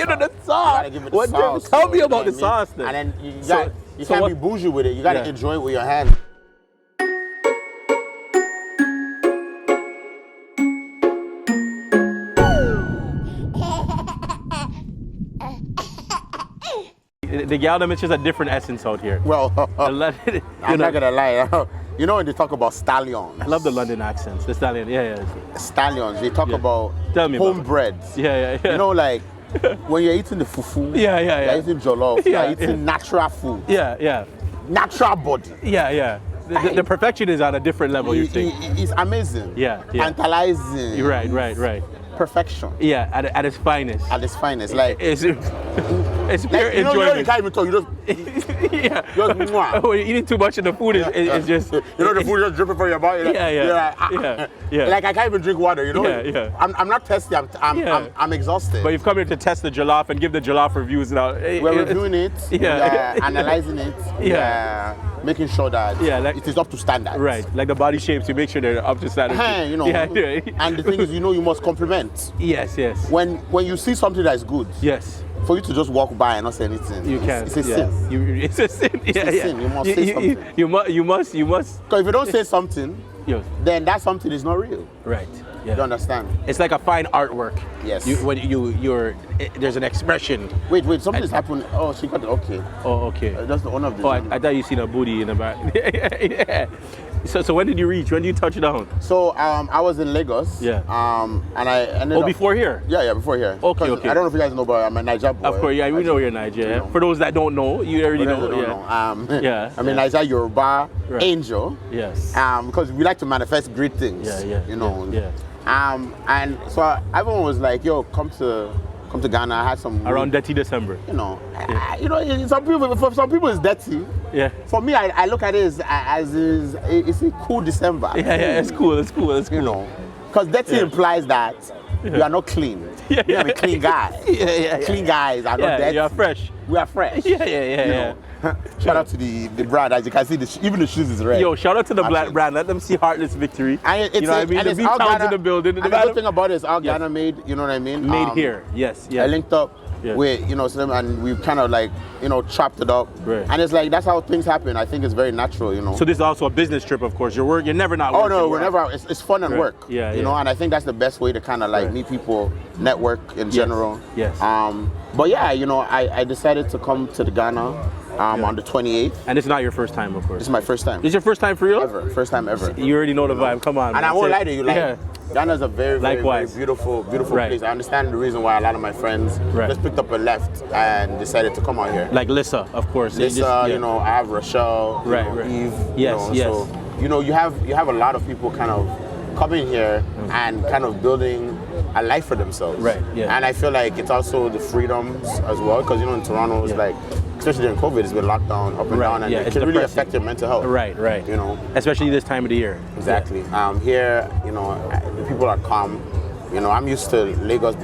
give it the sauce. You gotta give it the sauce. Tell me about the sauce then. And then you can't be bougie with it. You gotta enjoy it with your hands. The Ghana is just a different essence out here. Well, I'm not gonna lie. You know when they talk about stallions? I love the London accents. The stallion, yeah. Stallions. They talk about Tell me homebreds. Yeah. You know, like when you're eating the fufu. You're eating jollof. You're eating natural food. Yeah. Natural body. Yeah. The perfection is on a different level. You're saying. It's amazing. Yeah. Tantalizing. Right. Perfection. Yeah, at its finest. At its finest, like it's pure like, you enjoyment. know, you can't even talk. You just When you're eating too much, and the food is just. You know, the food just dripping from your body. Like, Yeah. Like I can't even drink water. You know. Yeah. I'm not thirsty. I'm exhausted. But you've come here to test the jollof and give the jollof reviews now. We're reviewing it. Yeah. We're analyzing it. Yeah. Making sure that it is up to standard. Right. Like the body shapes, you make sure they're up to standard. You know. And the thing is, you know, you must compliment. Yes. When you see something that is good. Yes. For you to just walk by and not say anything. You can't. It's a sin. It's a sin. It's a sin. You must say something. You must. Because if you don't say something, then that something is not real. Right. Yeah. You understand? It's like a fine artwork. Yes. There's an expression. Wait, something is happening. Oh, she got it. Okay. Oh, okay. That's the one of the. Oh, I thought you seen a booty in the back. Yeah. So when did you reach? When did you touch down? So I was in Lagos. Yeah. And I ended up. Before here? Yeah, before here. Okay. I don't know if you guys know, but I'm a Niger boy. Of course, yeah, we know you're Niger. Yeah. For those that don't know, you already know. I'm a Niger Yoruba angel. Yes. Because we like to manifest great things. Yeah. You know. Yeah. And so everyone was like, "Yo, come to Ghana." I had some around dirty December. You know, for some people it's dirty. Yeah. For me, I look at it as it's a cool December. Yeah, it's cool. You know, because dirty implies that you are not clean. I'm a clean guy. Clean guys are not dirty. You are fresh. We are fresh. Yeah. Shout out to the brand. As you can see, even the shoes is red. Yo, shout out to the black brand. Let them see Heartless Victory. And you know what I mean? The big towns in the building. And the good thing about it is all Ghana made. You know what I mean? Made here. Yes. I linked up with and we've kind of like chopped it up. Right. And it's like that's how things happen. I think it's very natural. You know. So this is also a business trip, of course. You're never not working. Oh no, we're never. It's fun and work. Yeah. You know, and I think that's the best way to kind of like meet people, network in general. Yes. But yeah, I decided to come to the Ghana. On the 28th. And it's not your first time, of course. This is my first time. This is your first time for real? Ever. First time ever. You already know the vibe. Come on. And I won't lie to you. Ghana is a very, very beautiful place. I understand the reason why a lot of my friends just picked up a left and decided to come out here. Like Lissa, of course. Lissa, I have Rochelle, Eve. Yes. So, you have a lot of people kind of coming here and kind of building a life for themselves. Right. Yeah. And I feel like it's also the freedoms as well, because in Toronto it's like, especially during COVID, it's been locked down up and down, and it can really affect your mental health. Right. You know, especially this time of the year. Exactly. Here, the people are calm. I'm used to Lagos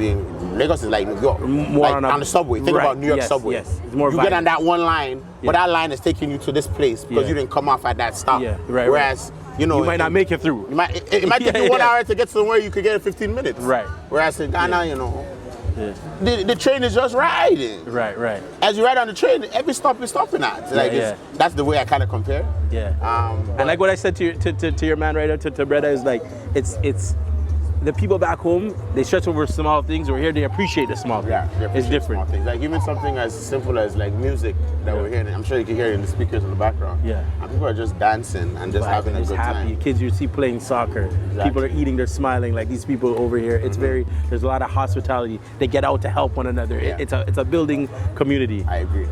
is like New York, on the subway. Think about New York subway. Yes. It's more you get on that one line, but that line is taking you to this place because you didn't come off at that stop. Yeah. Right. Whereas you might not make it through. It might take you 1 hour to get somewhere you could get in 15 minutes. Right. Whereas in Ghana, the train is just riding. Right. As you ride on the train, every stop is stopping at. That's the way I kind of compare. Yeah. And like what I said to your man right there, to Breda, is like it's the people back home, they stress over small things. Over here, they appreciate the small things. Yeah, it's different. Small things. Like even something as simple as like music that we're hearing. I'm sure you can hear it in the speakers in the background. Yeah. And people are just dancing and just having a good time. Kids you see playing soccer. Exactly. People are eating, they're smiling. Like these people over here, it's there's a lot of hospitality. They get out to help one another. Yeah. It's a building community. I agree.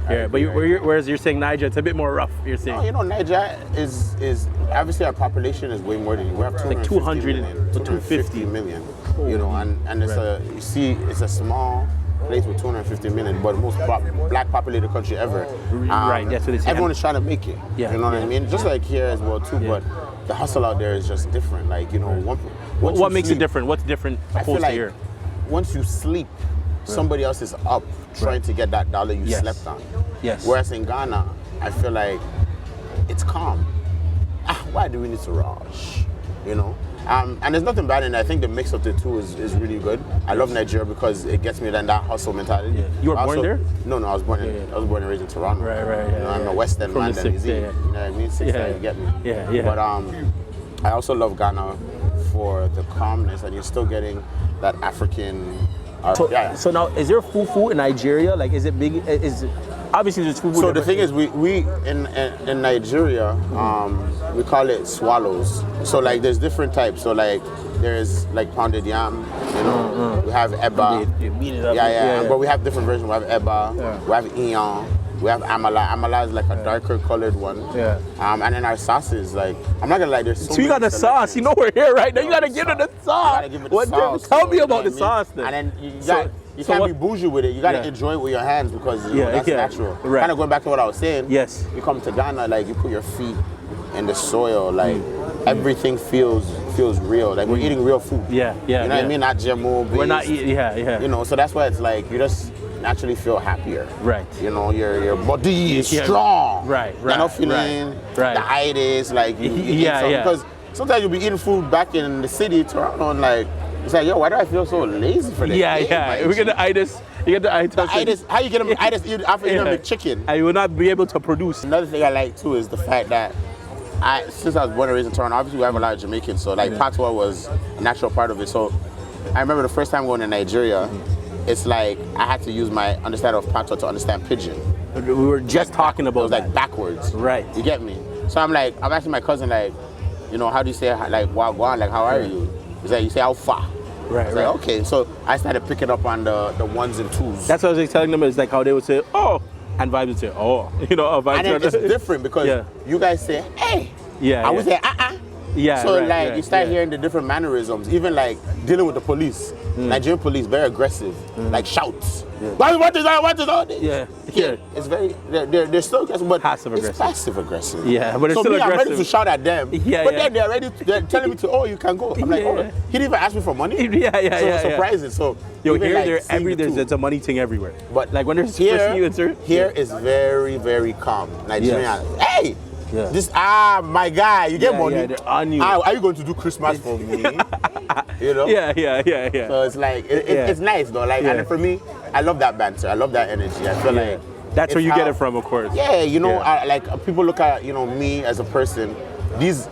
Whereas you're saying Niger, it's a bit more rough. You're saying. No, Niger is obviously our population is way more than you. We have 250 million. And it's a small place with 250 million, but the most black populated country ever. Right. That's what it's. Everyone is trying to make it. Yeah. You know what I mean? Just like here as well too. Yeah. But the hustle out there is just different. Like what makes it different? What's different opposed to here? Once you sleep, somebody else is up trying to get that dollar you slept on. Yes. Whereas in Ghana, I feel like it's calm. Why do we need to rush? And there's nothing bad in it. I think the mix of the two is really good. I love Nigeria because it gets me then that hustle mentality. Yeah. You were born there? No, I was born and raised in Toronto. Right. You know, I'm a West End man, then easy. You know what I mean? You get me. Yeah. But I also love Ghana for the calmness, and you're still getting that African. So now, is there fufu in Nigeria? Like, is it big? Obviously there's fufu. So the thing is, we in Nigeria, we call it swallows. So like, there's different types. So like, there's like pounded yam. You know, we have eba. But we have different versions. We have eba. We have iyan. We have amala. Amala is like a darker colored one. Yeah. And then our sauces, like, I'm not gonna lie, there's so you got the sauce. You know we're here right now. You gotta give it the sauce. Tell me about the sauce then. And then you can't be bougie with it. You gotta enjoy it with your hands because that's natural. Right. Kind of going back to what I was saying. Yes. You come to Ghana, like you put your feet in the soil, like everything feels real. Like we're eating real food. Yeah. You know what I mean? Not GMO based. We're not eating. Yeah. You know, so that's why it's like you just naturally feel happier. Right. You know, your body is strong. Right. You're not feeling the itis, like you because sometimes you'll be eating food back in the city, Toronto, and like it's like, yo, why do I feel so lazy for this? Yeah. We get the itis. You get the itis. The itis. How you get them itis after you eat chicken? And you will not be able to produce. Another thing I like too is the fact that since I was born and raised in Toronto, obviously we have a lot of Jamaicans, so like patois was a natural part of it. So I remember the first time going to Nigeria, it's like I had to use my understanding of patois to understand Pidgin. We were just talking about it was like backwards. Right. You get me? So I'm asking my cousin, like, you know, how do you say like wagwan? Like, how are you? He's like, you say how far? Right. Like, okay. So I started picking up on the ones and twos. That's what I was telling them. It's like how they would say, oh, and vibes would say, oh, you know, vibes. And then it's different because you guys say, hey. Yeah. I would say, Yeah. So you start hearing the different mannerisms, even like dealing with the police. Nigerian police, very aggressive, like shouts. What is that? What is all this? Yeah. It's very, they're still aggressive, but passive aggressive. It's passive aggressive. Yeah, but it's still aggressive. I'm ready to shout at them. But then they're telling me to, you can go. I'm like, he didn't even ask me for money. So it's surprising. So there's a money thing everywhere. But like when there's here is very, very calm. Nigerian, hey. Yeah. This my guy, you get money. They're on you. Are you going to do Christmas for me? You know? Yeah. So it's like it's nice though. Like and for me, I love that banter. I love that energy. I feel like that's where you get it from, of course. Yeah, you know, like people look at me as a person. This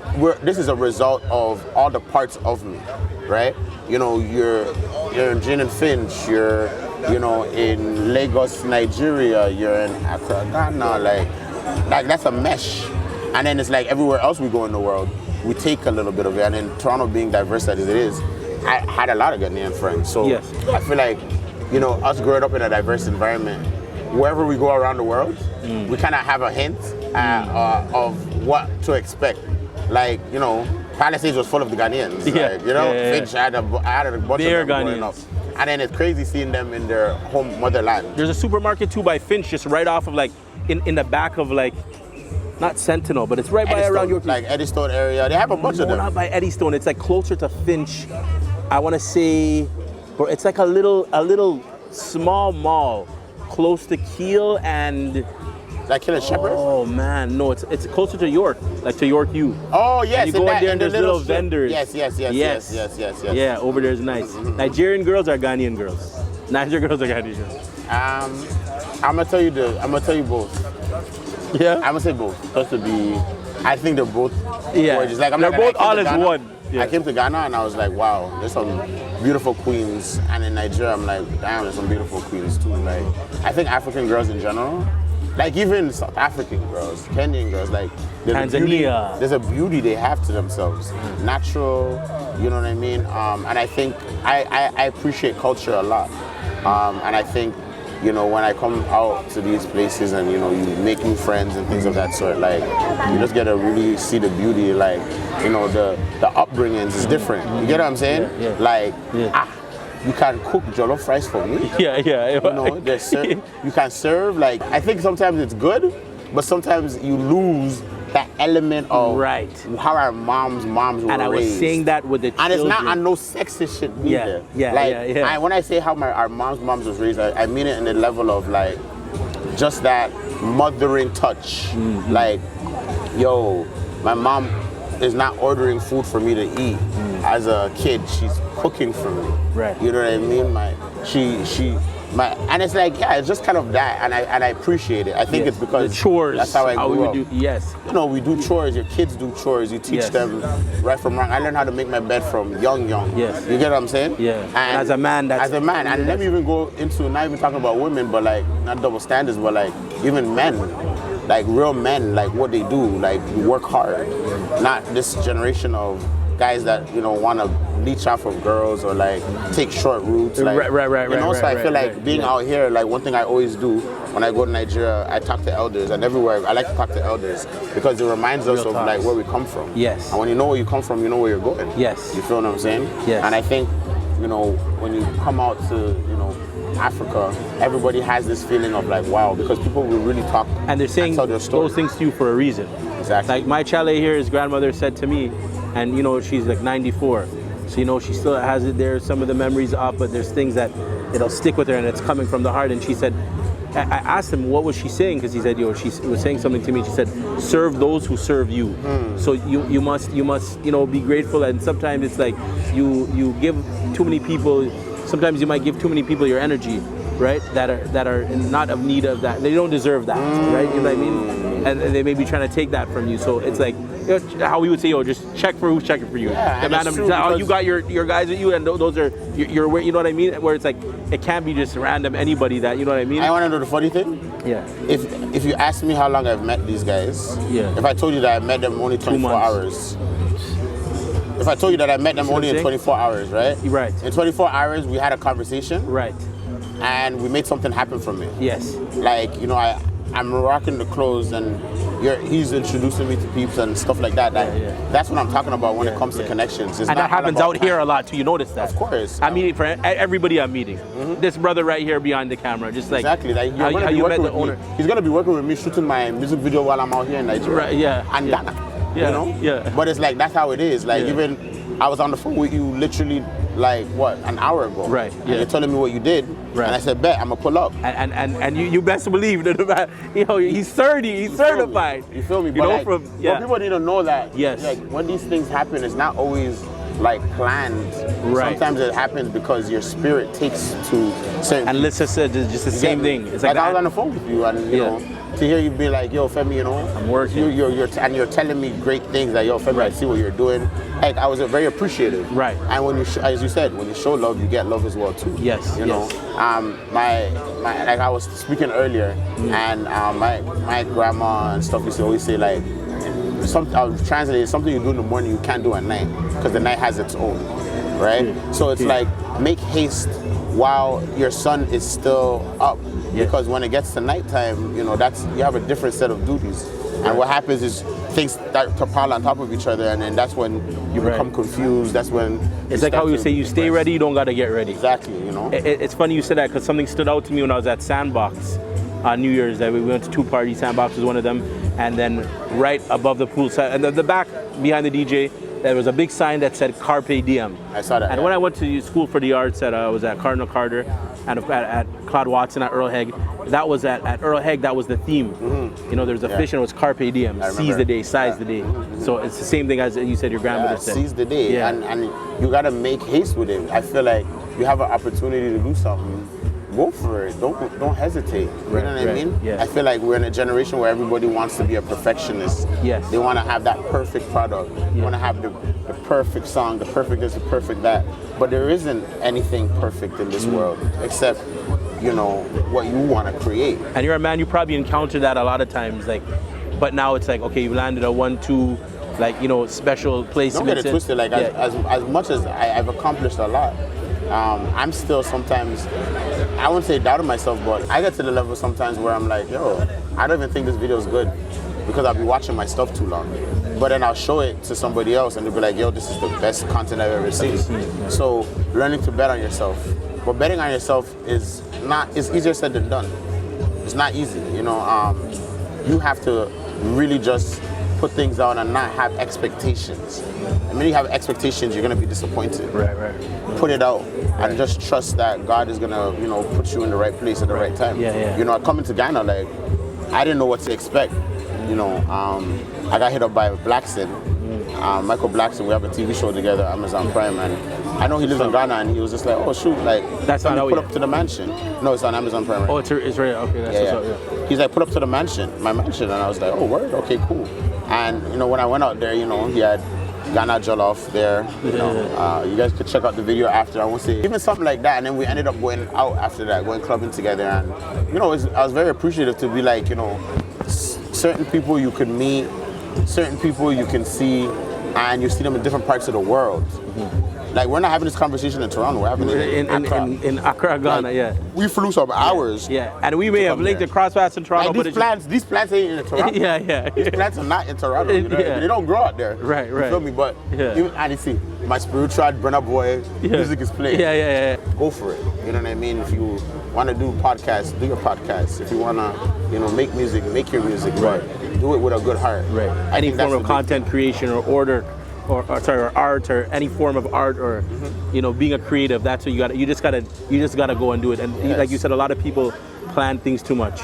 is a result of all the parts of me, right? You know, you're in Gin and Finch. You're in Lagos, Nigeria. You're in Accra, Ghana. Like that's a mesh. And then it's like everywhere else we go in the world, we take a little bit of it. And in Toronto being diverse as it is, I had a lot of Ghanaian friends. So I feel like, us growing up in a diverse environment, wherever we go around the world, we kind of have a hint of what to expect. Like, Palisades was full of the Ghanaians. Finch, I had a bunch of them growing up. And then it's crazy seeing them in their home motherland. There's a supermarket too by Finch, just right off of in the back of not Sentinel, but it's right by around your like Eddystone area. They have a bunch of them. Not by Eddystone. It's like closer to Finch. I want to say, but it's like a little small mall close to Kiel and. Like Kiel and Shepherd? Oh man, no, it's closer to York, like to York U. Oh yes, and you go in there and there's little vendors. Yes. Yeah, over there is nice. Nigerian girls are Ghanaian girls. Nigerian girls are Ghanaian girls. I'm gonna tell you both. Yeah? I'm gonna say both. Just to be, I think they're both gorgeous. Like, they're both all as one. I came to Ghana and I was like, wow, there's some beautiful queens. And in Nigeria, I'm like, damn, there's some beautiful queens too. Like, I think African girls in general, like even South African girls, Kenyan girls, like Tanzania. There's a beauty they have to themselves. Natural, you know what I mean? And I think I appreciate culture a lot. And I think, when I come out to these places and, you make new friends and things of that sort, like, you just get to really see the beauty, like, the upbringings is different. You get what I'm saying? You can cook jollof rice for me. You can serve, like, I think sometimes it's good, but sometimes you lose that element of how our moms were and I was raised. saying that with the children. And it's not on no sexist shit either. When I say how our moms was raised, I mean it in the level of like just that mothering touch. Like, yo, my mom is not ordering food for me to eat. as a kid, she's cooking for me. Right. You know what I mean? And it's like, yeah, it's just kind of that, and I appreciate it. I think it's because the chores. That's how I grew up. Yes. You know, we do chores. Your kids do chores. You teach them right from wrong. I learned how to make my bed from young. Yes. You get what I'm saying? Yeah. And as a man, and let me even go into not even talking about women, but like not double standards, but like even men. Like real men, like what they do, like work hard. Not this generation of guys that, you know, want to leech off of girls or like take short routes. Like, right. You know, so I feel like being out here, like one thing I always do when I go to Nigeria, I talk to elders, and everywhere I like to talk to elders because it reminds us of like where we come from. Yes. And when you know where you come from, you know where you're going. Yes. You feel what I'm saying? Yes. And I think, you know, when you come out to, you know, Africa, everybody has this feeling of like, wow, because people will really talk and they're saying tell their story. those things to you for a reason. Exactly. Like my chalet here, his grandmother said to me, and you know, she's like 94, so you know, she still has it there, some of the memories up, but there's things that it'll stick with her and it's coming from the heart. And she said, I asked him what was she saying, because he said, yo, she was saying something to me. She said, serve those who serve you. So you must you know, be grateful. And sometimes it's like you give too many people, sometimes you might give too many people your energy, right, that are not of need of that. They don't deserve that, right? You know what I mean? And they may be trying to take that from you. So it's like, you know, how we would say, yo, just check for who's checking for you. Yeah, you got your guys with you, and those are your, you know what I mean? Where it's like, it can't be just random anybody that, you know what I mean? I want to know the funny thing. Yeah. If you ask me how long I've met these guys, if I told you that I met them only 24 hours. If I told you that I met them only in 24 hours, right? Right. In 24 hours, we had a conversation. Right. And we made something happen from it. Yes. Like, you know, I'm rocking the clothes and he's introducing me to peeps and stuff like that. That's what I'm talking about when it comes to connections. It's and that happens out here a lot too. You notice that? Of course. I'm meeting for everybody I'm meeting. This brother right here behind the camera, just like exactly. Like how you met the owner. He's gonna be working with me shooting my music video while I'm out here in Nigeria. Right. Yeah. And Ghana. Yeah. You know? Yeah. But it's like that's how it is. Like even I was on the phone with you literally like what, an hour ago. Right. And you're telling me what you did. Right. And I said, bet, I'm gonna pull up. And you best believe that, you know, he's 30, he's certified. You feel me? You know, but people need to know that like when these things happen, it's not always like planned. Right. Sometimes it happens because your spirit takes to certain. And Lisa said just the same thing. It's like I was on the phone with you, and you know, to hear you be like, "Yo, Femi, you know, I'm working." You're telling me great things. Like, "Yo, Femi, I see what you're doing." Like, I was very appreciative. Right. And when you, as you said, when you show love, you get love as well too. Yes. You know, my like I was speaking earlier, and my grandma and stuff used to always say like. I was translating something you do in the morning you can't do at night because the night has its own, right? So it's like make haste while your sun is still up because when it gets to nighttime, you know you have a different set of duties, and what happens is things start to pile on top of each other, and then that's when you become confused. That's when it's like how you say you stay ready, you don't gotta get ready. Exactly, you know. It's funny you said that because something stood out to me when I was at Sandbox on New Year's. That we went to 2 parties. Sandbox was one of them. And then right above the pool side, and the back behind the DJ, there was a big sign that said Carpe Diem. I saw that. And when I went to school for the arts, I was at Cardinal Carter and at Claude Watson at Earl Haig. That was at Earl Haig, that was the theme. You know, there's a fish and it was Carpe Diem, seize the day, size the day. So it's the same thing as you said your grandmother said. Seize the day, and you gotta make haste with it. I feel like you have an opportunity to do something. Go for it. Don't hesitate. You know what I mean? Yeah. I feel like we're in a generation where everybody wants to be a perfectionist. Yes. They want to have that perfect product. They want to have the perfect song, the perfect this, the perfect that. But there isn't anything perfect in this world except, you know, what you want to create. And you're a man, you probably encounter that a lot of times. Like, but now it's like, okay, you landed a 1-2, like, you know, special place. Don't get it twisted. Like as much as I've accomplished a lot, I'm still sometimes, I wouldn't say doubting myself, but I get to the level sometimes where I'm like, yo, I don't even think this video is good because I'll be watching my stuff too long. But then I'll show it to somebody else and they'll be like, yo, this is the best content I've ever seen. So learning to bet on yourself. But betting on yourself is easier said than done. It's not easy, you know. You have to really just put things out and not have expectations. And when you have expectations, you're gonna be disappointed. Right. Put it out and just trust that God is gonna, you know, put you in the right place at the right time. You know, coming to Ghana, like, I didn't know what to expect. You know, I got hit up by Blackson. Michael Blackson, we have a TV show together, Amazon Prime, and I know he lives in Ghana, and he was just like, oh shoot, like that's not put up to the mansion. No, it's on Amazon Prime. Right? Oh, it's right. Okay, that's what's up. Yeah. He's like, put up to the mansion, my mansion, and I was like, oh word, okay, cool. And you know, when I went out there, you know, he had Ghana jollof there. You know, you guys could check out the video after. I won't say even something like that, and then we ended up going out after that, going clubbing together, and you know, I was very appreciative to be like, you know, certain people you could meet, certain people you can see, and you see them in different parts of the world. Like, we're not having this conversation in Toronto, we're having it in Accra, Ghana, like, we flew some hours. Yeah, and we may have linked across paths in Toronto, like these plants ain't in Toronto. These plants are not in Toronto, you know? They don't grow out there. Right. You feel me? But even, and you see, my spiritual Brenna boy, music is playing. Yeah. Go for it. You know what I mean? If you want to do podcasts, do your podcast. If you want to, you know, make music, make your music. Right. But do it with a good heart. Right. Any form of content creation or or art or any form of art or you know, being a creative, that's what you just gotta go and do it. And like you said, a lot of people plan things too much.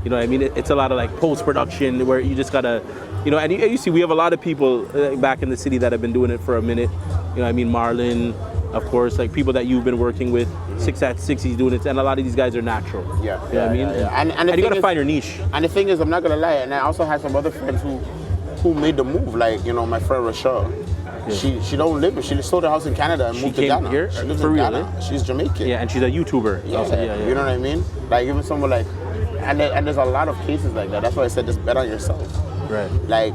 You know what I mean? It's a lot of like post-production where you just gotta, you know, and you see we have a lot of people back in the city that have been doing it for a minute. You know, I mean, Marlon, of course, like people that you've been working with, 6 at 6, he's doing it, and a lot of these guys are natural. You know what I mean? And you gotta find your niche. And the thing is, I'm not gonna lie, and I also have some other friends who made the move, like, you know, my friend Rochelle. She don't live, she sold her house in Canada and moved to Ghana. Here? She lives in Ghana. She's Jamaican. Yeah, and she's a YouTuber. You know what I mean? Like, even someone like, and there's a lot of cases like that. That's why I said just bet on yourself. Right. Like,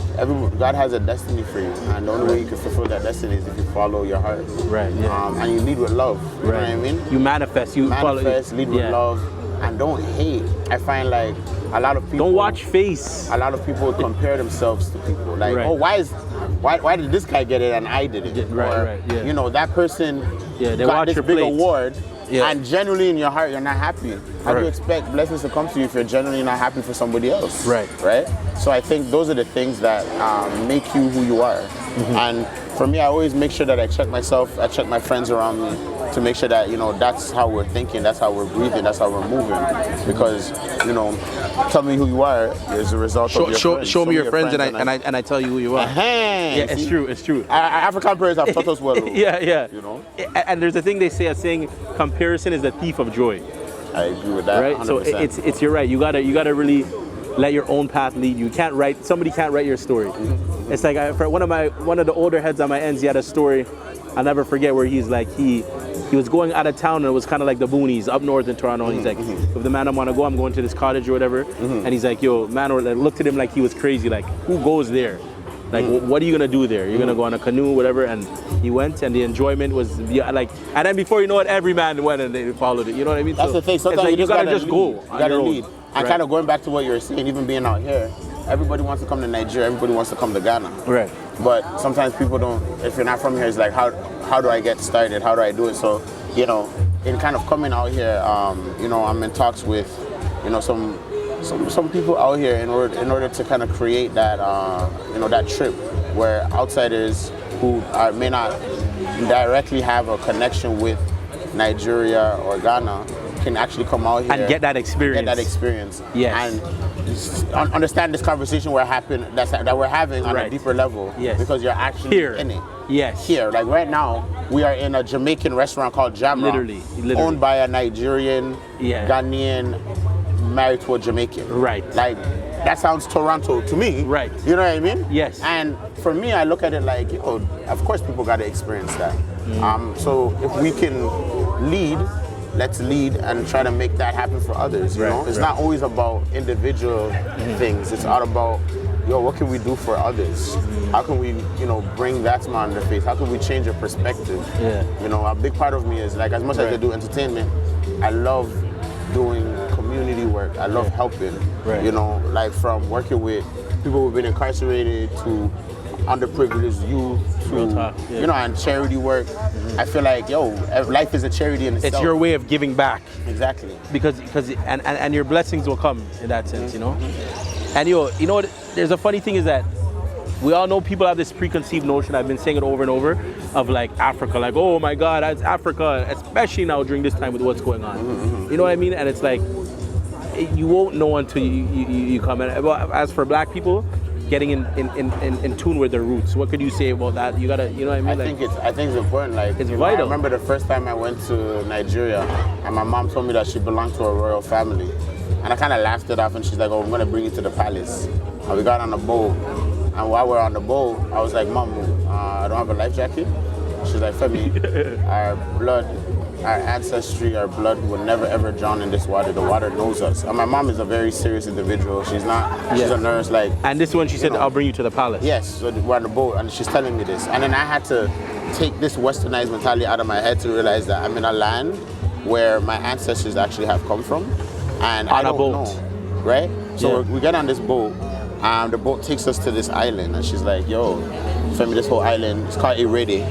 God has a destiny for you, and the only way you can fulfill that destiny is if you follow your heart. Right. Yeah. And you lead with love. You know what I mean? You manifest. Lead with love, and don't hate. I find like a lot of people don't watch face. A lot of people compare themselves to people. Like, oh, why did this guy get it and I didn't? You know, that person got this big award. And genuinely in your heart, you're not happy. How do you expect blessings to come to you if you're genuinely not happy for somebody else? Right. So I think those are the things that make you who you are. And for me, I always make sure that I check myself, I check my friends around me to make sure that, you know, that's how we're thinking, that's how we're breathing, that's how we're moving. Because, you know, tell me who you are is a result of your friends. Show me your friends and I tell you who you are. Yeah, it's true. African parents have taught us well. You know? And there's a thing they say, comparison is the thief of joy. I agree with that. Right? 100%. So you're right. You gotta really let your own path lead you. Somebody can't write your story. It's like for one of the older heads on my ends, he had a story I'll never forget where he's like he was going out of town and it was kind of like the boonies up north in Toronto. And he's like, if the man I want to go, I'm going to this cottage or whatever. And he's like, yo, man, or like, looked at him like he was crazy. Like, who goes there? Like, what are you gonna do there? You're gonna go on a canoe, whatever. And he went, and the enjoyment was like. And then before you know it, every man went and they followed it. You know what I mean? That's the thing. Sometimes like, you gotta just go. You gotta lead. And kind of going back to what you were saying, even being out here, everybody wants to come to Nigeria. Everybody wants to come to Ghana. Right. But sometimes people don't. If you're not from here, it's like, how do I get started? How do I do it? So, you know, in kind of coming out here, you know, I'm in talks with, you know, some people out here in order to kind of create that, you know, that trip where outsiders who may not directly have a connection with Nigeria or Ghana can actually come out here and get that experience. Yes. And understand this conversation that we're having on a deeper level. Yes. Because you're actually here. In it. Yes. Here. Like right now, we are in a Jamaican restaurant called JAMROCK. Literally. Owned by a Nigerian, Ghanaian, married to a Jamaican. Right. Like, that sounds Toronto to me. Right. You know what I mean? Yes. And for me, I look at it like, you know, of course people got to experience that. So if we can lead, let's lead and try to make that happen for others, you know? It's not always about individual things. It's all about, yo, what can we do for others? How can we, you know, bring that smile on their face? How can we change their perspective? You know, a big part of me is, like, as much as I do entertainment, I love doing community work. I love helping, you know, like from working with people who've been incarcerated to underprivileged youth to, you know, and charity work. I feel like, yo, life is a charity in itself. It's your way of giving back. Exactly. Because and your blessings will come in that sense, you know? And you know, there's a funny thing is that we all know people have this preconceived notion, I've been saying it over and over, of like Africa, like, oh my God, it's Africa, especially now during this time with what's going on. You know what I mean? And it's like, you won't know until you come in. Well, as for black people, getting in tune with their roots. What could you say about that? You gotta, you know what I mean? I think it's important. Like, it's vital. I remember the first time I went to Nigeria, and my mom told me that she belonged to a royal family, and I kind of laughed it off. And she's like, "Oh, I'm gonna bring you to the palace." And we got on a boat, and while we're on the boat, I was like, "Mom, I don't have a life jacket." She's like, "Femi, our blood, our ancestry, our blood will never ever drown in this water. The water knows us." And my mom is a very serious individual. She's not, she's a nurse. Like, and this one, she said, "I'll bring you to the palace." Yes, so we're on the boat, and she's telling me this. And then I had to take this westernized mentality out of my head to realize that I'm in a land where my ancestors actually have come from. And I don't know, right? So we get on this boat, and the boat takes us to this island, and she's like, "Yo, Femi, this whole island, it's called Irede.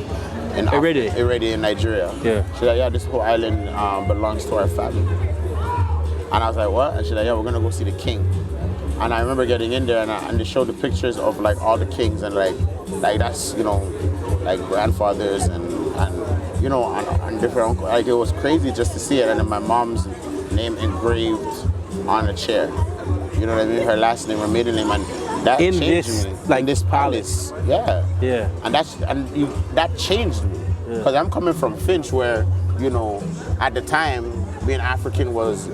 Irede in Nigeria." Yeah. She's like, "Yeah, this whole island belongs to our family." And I was like, "What?" And she's like, "Yeah, we're gonna go see the king." And I remember getting in there, and they showed the pictures of like all the kings, and like that's, you know, like grandfathers and you know, and different, like, it was crazy just to see it. And then my mom's name engraved on a chair. You know what I mean? Her last name, her maiden name, and that in changed this, me. like, in this palace. Yeah. And that changed me, because I'm coming from Finch, where, you know, at the time being African was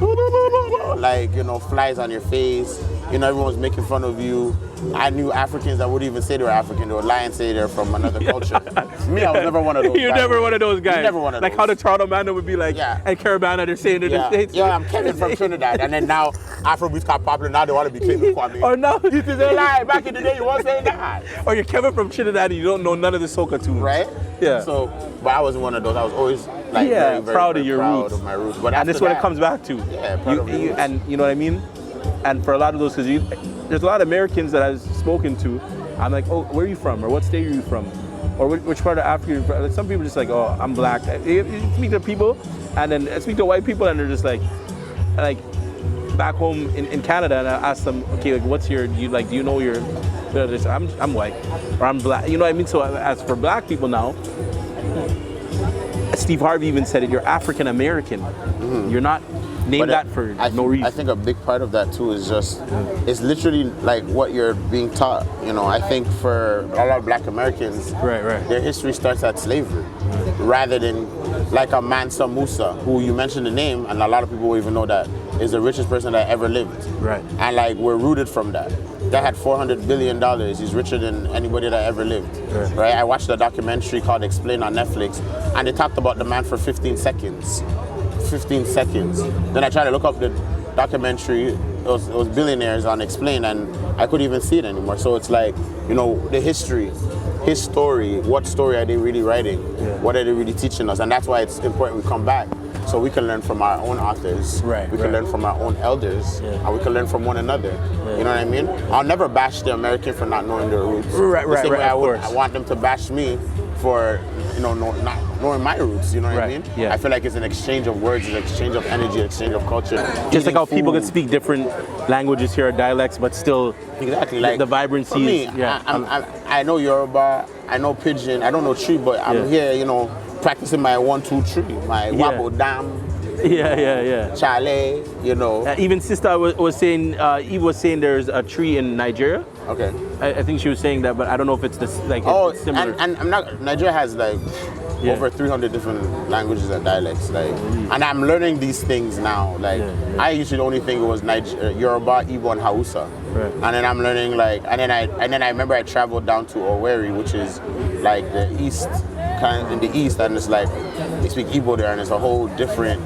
like, you know, flies on your face. You know, everyone was making fun of you. I knew Africans that wouldn't even say they were African. They would lie and say they're from another culture. Me, I was never one of those guys. You're never one of those guys. Never one of those. Like how the Toronto man would be like, and Carabana, they're saying they're the States. Yeah, I'm Kevin from Trinidad. And then now Afrobeats got popular. Now they want to be claiming Kwame. Or no. This is a lie. Back in the day, you weren't saying that. Or you're Kevin from Trinidad and you don't know none of the soca tunes. Right? Yeah. So, but I wasn't one of those. I was always like very proud of your roots. Of my roots. But and that's what it comes back to. Yeah, proud of your roots. And you know what I mean? And for a lot of those, because there's a lot of Americans that I've spoken to, I'm like, "Oh, where are you from? Or what state are you from? Or which part of Africa are you from?" Like, some people just like, "Oh, I'm black." You speak to people, and then I speak to white people, and they're just like back home in Canada, and I ask them, "Okay, like, what's your, do you know your," I'm white, or I'm black. You know what I mean? So as for black people now, Steve Harvey even said it, you're African American. You're not named that for no reason. I think a big part of that too is just, it's literally like what you're being taught. You know, I think for a lot of black Americans, their history starts at slavery, rather than like Imansa Musa, who you mentioned the name, and a lot of people will even know that is the richest person that ever lived. Right. And like, we're rooted from that. That had $400 billion. He's richer than anybody that ever lived. Right? I watched a documentary called Explain on Netflix, and they talked about the man for 15 seconds. 15 seconds. Then I tried to look up the documentary. It was billionaires on Explain, and I couldn't even see it anymore. So it's like, you know, the history, his story, what story are they really writing? What are they really teaching us? And that's why it's important we come back, so we can learn from our own authors. We can learn from our own elders, and we can learn from one another. You know what I mean? I'll never bash the American for not knowing their roots. The same way I want them to bash me for, you know, not knowing my roots. You know what I mean? I feel like it's an exchange of words, an exchange of energy, an exchange of culture. Just like how people can speak different languages here, dialects, but still like the vibrancy. For me, I know Yoruba, I know Pidgin, I don't know Tree, but I'm here, you know, practicing my 1, 2, 3, my Wabo Dam. Chale, you know. Even sister was saying, Eve was saying there's a tree in Nigeria. Okay. I think she was saying that, but I don't know if it's this, like, it's similar. And I'm not, Nigeria has like over 300 different languages and dialects, like, and I'm learning these things now. Like, I used to only think it was Yoruba, Igbo, and Hausa, and then I'm learning like, and then I remember I traveled down to Owerri, which is like the east, kind of in the east, and it's like they speak Igbo there, and it's a whole different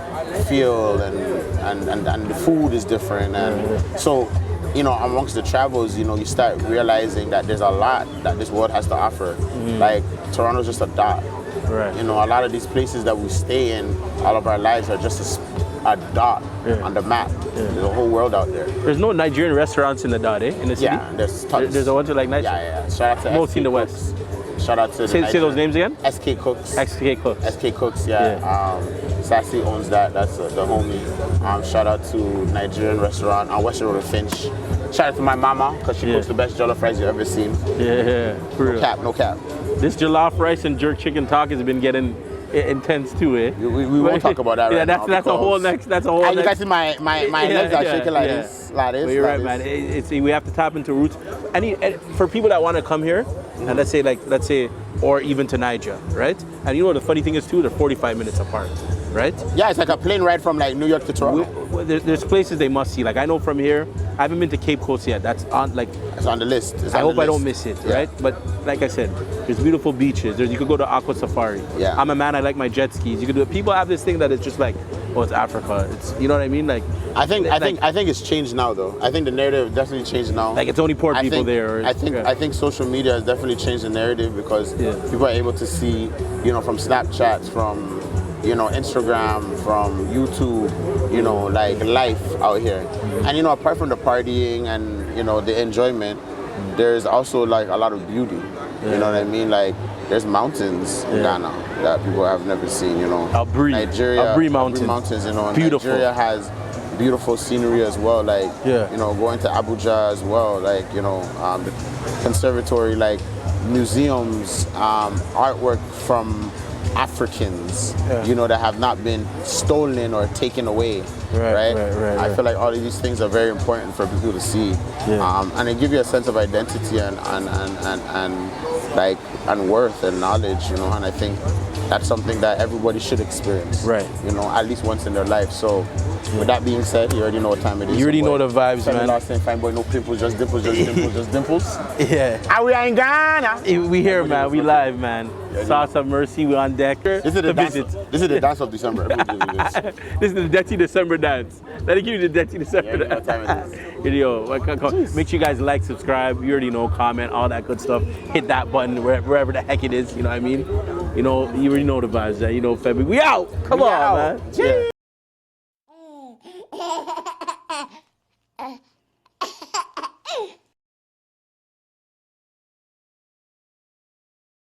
feel, and the food is different, and so, you know, amongst the travels, you know, you start realizing that there's a lot that this world has to offer. Like, Toronto's just a dot. You know, a lot of these places that we stay in all of our lives are just a dot on the map. There's a whole world out there. There's no Nigerian restaurants in the dot, in the city? Yeah, there's tons. There's a bunch of like Nigeria. Yeah. Shout out to mostly in the Cooks. West. Shout out to say those names again? SK Cooks. SK Cooks. SK Cooks, Sassy owns that. That's the homie. Shout out to Nigerian restaurant on Western Road in Finch. Shout out to my mama, because she cooks the best jollof rice you've ever seen. For real. No cap. This jollof rice and jerk chicken talk has been getting intense too, eh? We won't talk about that right now. That's a whole next. That's a whole. And you guys see my legs are shaking like this. But you're right, man. We have to tap into roots. And for people that want to come here, and let's say, or even to Niger, right? And you know what the funny thing is too? They're 45 minutes apart, right? Yeah, it's like a plane ride from like New York to Toronto. There's places they must see. Like I know from here, I haven't been to Cape Coast yet. That's on like. It's on the list. I hope I don't miss it, right? But like I said, there's beautiful beaches. You could go to Aqua Safari. Yeah. I'm a man. I like my jet skis. You could do it. People have this thing that it's just like, oh, it's Africa. It's, you know what I mean? Like. I think it's changed now though. I think the narrative definitely changed now. Like it's only poor people there. I think social media has definitely changed the narrative because people are able to see, you know, from Snapchat, from, you know, Instagram, from YouTube, you know, like life out here. And you know, apart from the partying and, you know, the enjoyment, there's also like a lot of beauty. You know what I mean? Like there's mountains in Ghana that people have never seen, you know. Nigeria Mountains, you know. Beautiful. Nigeria has beautiful scenery as well, like you know, going to Abuja as well, like, you know, the conservatory, like museums, artwork from Africans, you know, that have not been stolen or taken away, right? I feel like all of these things are very important for people to see, and they give you a sense of identity and worth and knowledge, you know, and I think that's something that everybody should experience, you know, at least once in their life. So with that being said, you already know what time it is. You already know the vibes, man. Last thing, fine boy, no pimples, just dimples, just dimples, just dimples. Yeah. And we are in Ghana. We here, man. We live, man. Sauce of Mercy, we on deck. This is the dance of December. This is the Dirty December dance. Let me give you the Dirty December dance. What time it is. Yo, make sure you guys like, subscribe. You already know, comment, all that good stuff. Hit that button wherever the heck it is. You know what I mean? You know, you already know the vibes. You know, February. We out. Come on, man.